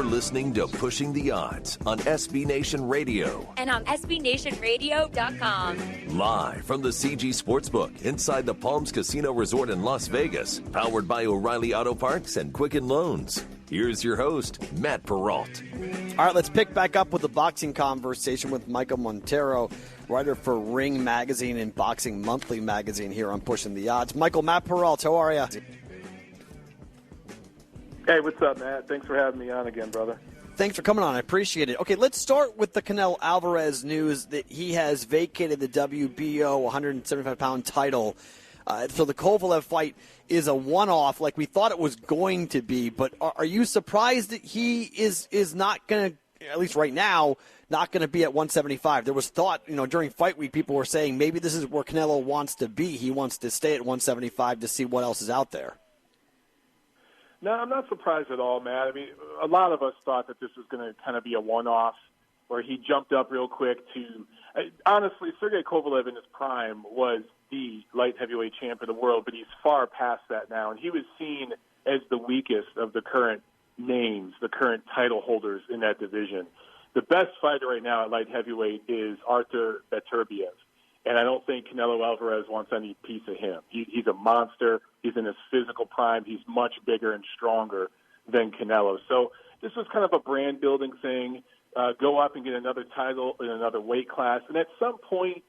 listening to Pushing the Odds on SB Nation Radio. And on SBNationRadio.com. Live from the CG Sportsbook inside the Palms Casino Resort in Las Vegas. Powered by O'Reilly Auto Parts and Quicken Loans. Here's your host, Matt Perrault. All right, let's pick back up with the boxing conversation with Michael Montero, writer for Ring Magazine and Boxing Monthly Magazine here on Pushing the Odds. Michael, Matt Perrault, how are you? Hey, what's up, Matt? Thanks for having me on again, brother. Thanks for coming on. I appreciate it. Okay, let's start with the Canelo Alvarez news that he has vacated the WBO 175-pound title. So the Kovalev fight is a one-off like we thought it was going to be, but are you surprised that he is not going to, at least right now, not going to be at 175? There was thought, during fight week, people were saying maybe this is where Canelo wants to be. He wants to stay at 175 to see what else is out there. No, I'm not surprised at all, Matt. I mean, a lot of us thought that this was going to kind of be a one-off where he jumped up real quick to honestly, Sergey Kovalev in his prime was the light heavyweight champion of the world, but he's far past that now. And he was seen as the weakest of the current names, the current title holders in that division. The best fighter right now at light heavyweight is Artur Beterbiev. And I don't think Canelo Alvarez wants any piece of him. He's a monster. He's in his physical prime. He's much bigger and stronger than Canelo. So this was kind of a brand-building thing. Go up and get another title in another weight class. And at some point,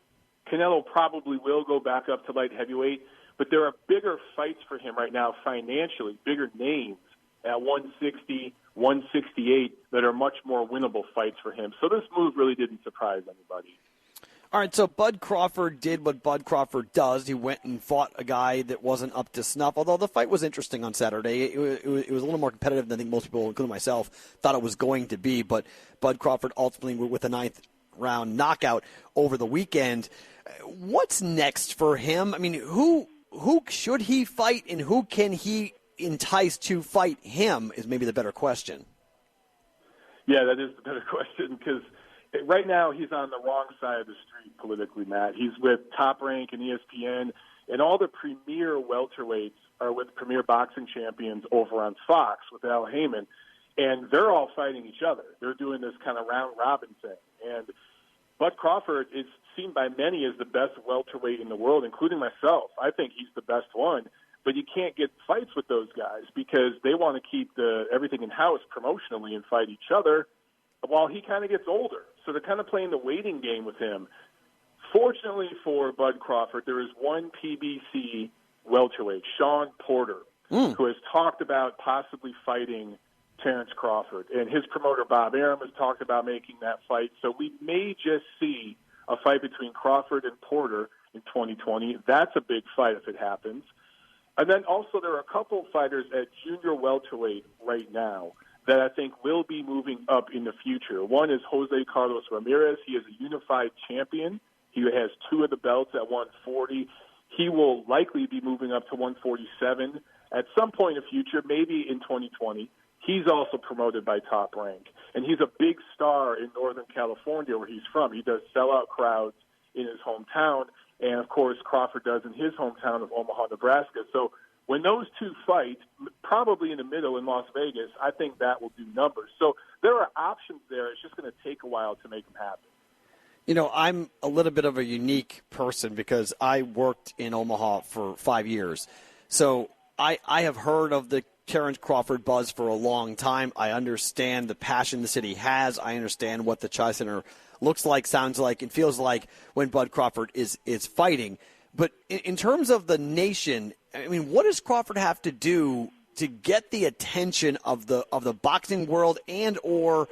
Canelo probably will go back up to light heavyweight. But there are bigger fights for him right now financially, bigger names at 160, 168 that are much more winnable fights for him. So this move really didn't surprise anybody. All right, so Bud Crawford did what Bud Crawford does. He went and fought a guy that wasn't up to snuff, although the fight was interesting on Saturday. It was a little more competitive than I think most people, including myself, thought it was going to be. But Bud Crawford ultimately with a ninth-round knockout over the weekend. What's next for him? I mean, who should he fight and who can he entice to fight him is maybe the better question. Yeah, that is the better question because right now he's on the wrong side of the street politically, Matt. He's with Top Rank and ESPN, and all the premier welterweights are with premier boxing champions over on Fox with Al Heyman, and they're all fighting each other. They're doing this kind of round-robin thing. And Bud Crawford is seen by many as the best welterweight in the world, including myself. I think he's the best one. But you can't get fights with those guys because they want to keep everything in-house promotionally and fight each other while he kind of gets older. So they're kind of playing the waiting game with him. Fortunately for Bud Crawford, there is one PBC welterweight, Shawn Porter, who has talked about possibly fighting Terence Crawford. And his promoter, Bob Arum, has talked about making that fight. So we may just see a fight between Crawford and Porter in 2020. That's a big fight if it happens. And then also there are a couple fighters at junior welterweight right now that I think will be moving up in the future. One is Jose Carlos Ramirez. He is a unified champion. He has two of the belts at 140. He will likely be moving up to 147 at some point in the future, maybe in 2020. He's also promoted by Top Rank. And he's a big star in Northern California where he's from. He does sellout crowds in his hometown. And, of course, Crawford does in his hometown of Omaha, Nebraska. So when those two fight, probably in the middle in Las Vegas, I think that will do numbers. So there are options there. It's just going to take a while to make them happen. I'm a little bit of a unique person because I worked in Omaha for 5 years. So I have heard of the Terence Crawford buzz for a long time. I understand the passion the city has. I understand what the Chi Center looks like, sounds like, and feels like when Bud Crawford is fighting. But in terms of the nation, I mean, what does Crawford have to do to get the attention of the boxing world and or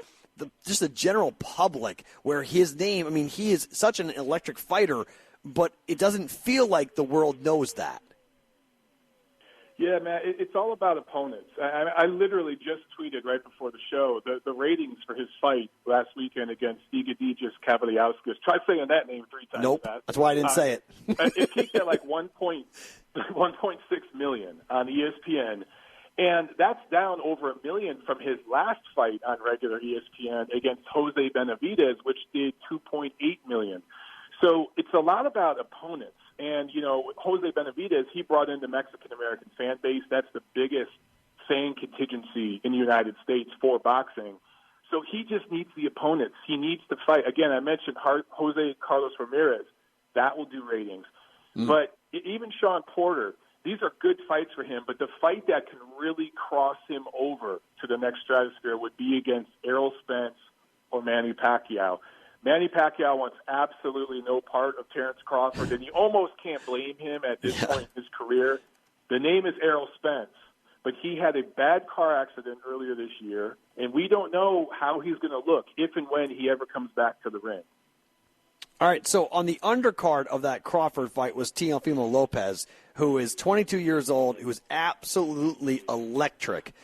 just the general public where his name, I mean, he is such an electric fighter, but it doesn't feel like the world knows that. Yeah, man, it's all about opponents. I literally just tweeted right before the show the ratings for his fight last weekend against Stigadijus Kavaliauskas. Try saying that name 3 times. Nope, Matt. that's why I didn't say it. It peaked at like 1.6 million on ESPN, and that's down over 1 million from his last fight on regular ESPN against Jose Benavidez, which did 2.8 million. So it's a lot about opponents. And, Jose Benavidez, he brought in the Mexican-American fan base. That's the biggest fan contingency in the United States for boxing. So he just needs the opponents. He needs to fight. Again, I mentioned Jose Carlos Ramirez. That will do ratings. But even Shawn Porter, these are good fights for him. But the fight that can really cross him over to the next stratosphere would be against Errol Spence or Manny Pacquiao. Manny Pacquiao wants absolutely no part of Terence Crawford, and you almost can't blame him at this point in his career. The name is Errol Spence, but he had a bad car accident earlier this year, and we don't know how he's going to look if and when he ever comes back to the ring. All right, so on the undercard of that Crawford fight was Teofimo Lopez, who is 22 years old, who is absolutely electric.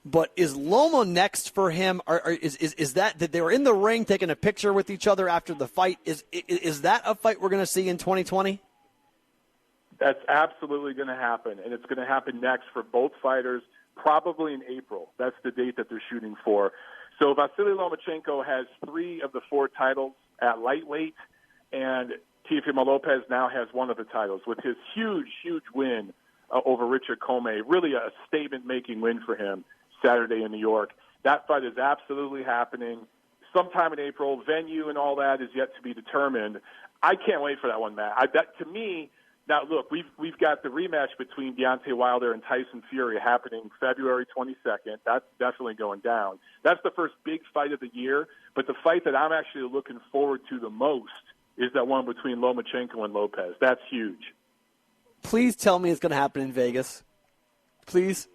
But is Loma next for him? Or is that they were in the ring taking a picture with each other after the fight? Is that a fight we're going to see in 2020? That's absolutely going to happen, and it's going to happen next for both fighters, probably in April. That's the date that they're shooting for. So Vasiliy Lomachenko has 3 of the 4 titles at lightweight, and Teofimo Lopez now has 1 of the titles with his huge win over Richard Comey, really a statement-making win for him Saturday in New York. That fight is absolutely happening sometime in April. Venue and all that is yet to be determined. I can't wait for that one, Matt. To me, now look, we've got the rematch between Deontay Wilder and Tyson Fury happening February 22nd. That's definitely going down. That's the first big fight of the year. But the fight that I'm actually looking forward to the most is that one between Lomachenko and Lopez. That's huge. Please tell me it's going to happen in Vegas. Please.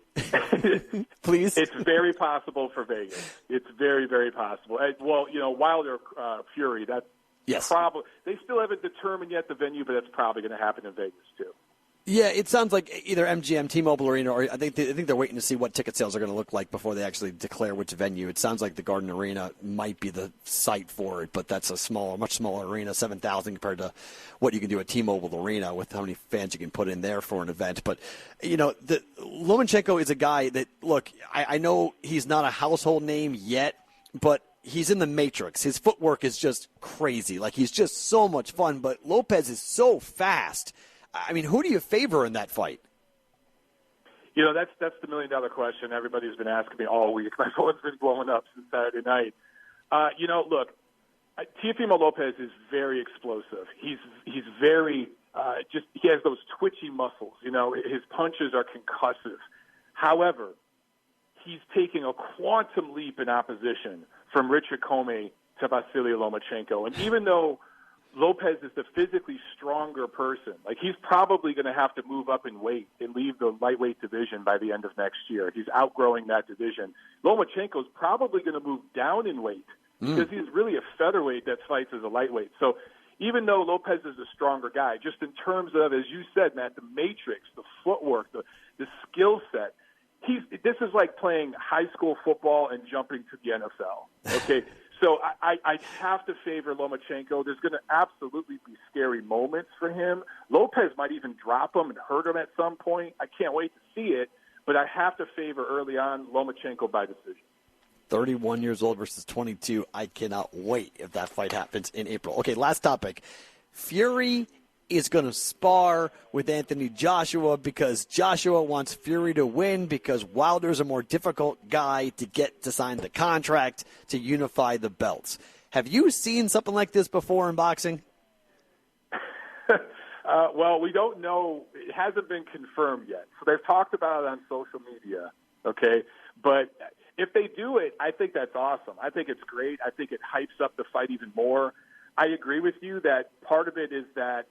Please. It's very possible for Vegas. It's very, very possible. Well, Wilder Fury, that's probably, they still haven't determined yet the venue, but that's probably going to happen in Vegas too. Yeah, it sounds like either MGM, T-Mobile Arena, or I think they're waiting to see what ticket sales are going to look like before they actually declare which venue. It sounds like the Garden Arena might be the site for it, but that's a much smaller arena, 7,000 compared to what you can do at T-Mobile Arena with how many fans you can put in there for an event. But Lomachenko is a guy that, look, I know he's not a household name yet, but he's in the matrix. His footwork is just crazy. Like, he's just so much fun. But Lopez is so fast. I mean, who do you favor in that fight? That's the $1,000,000 question everybody's been asking me all week. My phone's been blowing up since Saturday night. Look, Teofimo Lopez is very explosive. He's very he has those twitchy muscles. His punches are concussive. However, he's taking a quantum leap in opposition from Richard Comey to Vasiliy Lomachenko. And even though Lopez is the physically stronger person, like, he's probably going to have to move up in weight and leave the lightweight division by the end of next year. He's outgrowing that division. Lomachenko's probably going to move down in weight because he's really a featherweight that fights as a lightweight. So even though Lopez is a stronger guy, just in terms of, as you said, Matt, the matrix, the footwork, the skill set, this is like playing high school football and jumping to the NFL. Okay. So I have to favor Lomachenko. There's going to absolutely be scary moments for him. Lopez might even drop him and hurt him at some point. I can't wait to see it, but I have to favor early on Lomachenko by decision. 31 years old versus 22. I cannot wait if that fight happens in April. Okay, last topic. Fury is going to spar with Anthony Joshua because Joshua wants Fury to win because Wilder's a more difficult guy to get to sign the contract to unify the belts. Have you seen something like this before in boxing? Well, we don't know. It hasn't been confirmed yet. So they've talked about it on social media, okay? But if they do it, I think that's awesome. I think it's great. I think it hypes up the fight even more. I agree with you that part of it is that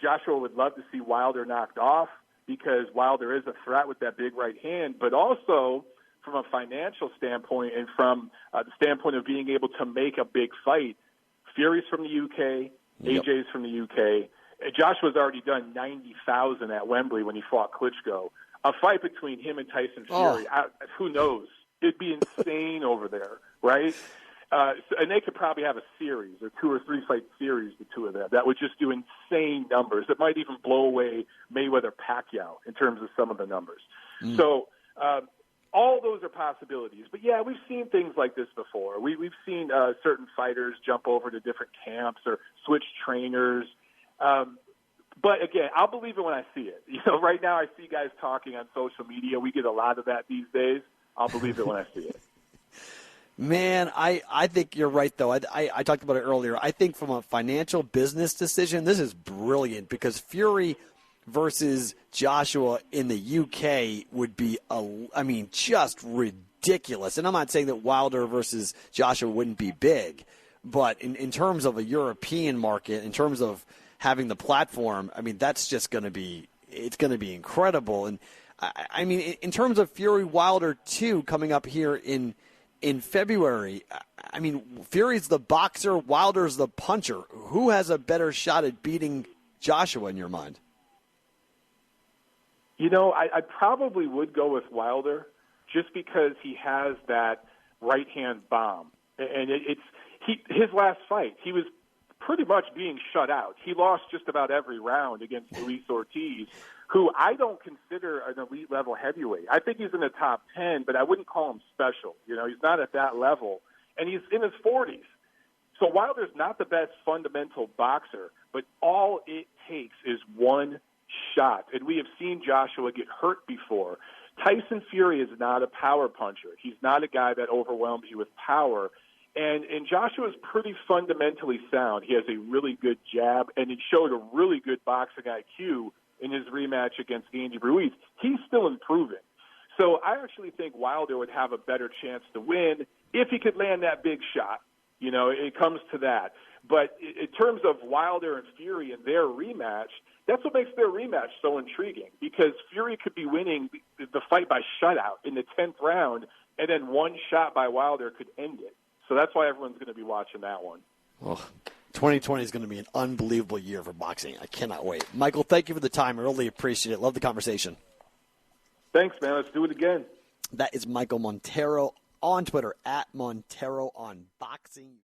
Joshua would love to see Wilder knocked off because Wilder is a threat with that big right hand, but also from a financial standpoint and from the standpoint of being able to make a big fight. Fury's from the UK, AJ's from the UK. Joshua's already done 90,000 at Wembley when he fought Klitschko. A fight between him and Tyson Fury, who knows? It'd be insane over there, right? And they could probably have a series or 2 or 3 fight series, the two of them, that would just do insane numbers. That might even blow away Mayweather-Pacquiao in terms of some of the numbers. So all those are possibilities. But, yeah, we've seen things like this before. We've seen certain fighters jump over to different camps or switch trainers. But again, I'll believe it when I see it. Right now I see guys talking on social media. We get a lot of that these days. I'll believe it when I see it. Man, I think you're right, though. I talked about it earlier. I think from a financial business decision, this is brilliant because Fury versus Joshua in the UK would be, just ridiculous. And I'm not saying that Wilder versus Joshua wouldn't be big, but in terms of a European market, in terms of having the platform, that's just going to be incredible. And in terms of Fury Wilder 2 coming up here in February, Fury's the boxer, Wilder's the puncher. Who has a better shot at beating Joshua in your mind? I probably would go with Wilder just because he has that right-hand bomb. And his last fight, he was pretty much being shut out. He lost just about every round against Luis Ortiz, who I don't consider an elite-level heavyweight. I think he's in the top 10, but I wouldn't call him special. He's not at that level, and he's in his 40s. So Wilder's not the best fundamental boxer, but all it takes is one shot, and we have seen Joshua get hurt before. Tyson Fury is not a power puncher. He's not a guy that overwhelms you with power. And Joshua's pretty fundamentally sound. He has a really good jab, and he showed a really good boxing IQ in his rematch against Andy Ruiz. He's still improving. So I actually think Wilder would have a better chance to win if he could land that big shot. It comes to that. But in terms of Wilder and Fury and their rematch, that's what makes their rematch so intriguing, because Fury could be winning the fight by shutout in the 10th round, and then one shot by Wilder could end it. So that's why everyone's going to be watching that one. Well, 2020 is going to be an unbelievable year for boxing. I cannot wait. Michael, thank you for the time. I really appreciate it. Love the conversation. Thanks, man. Let's do it again. That is Michael Montero on Twitter, @Montero on Boxing.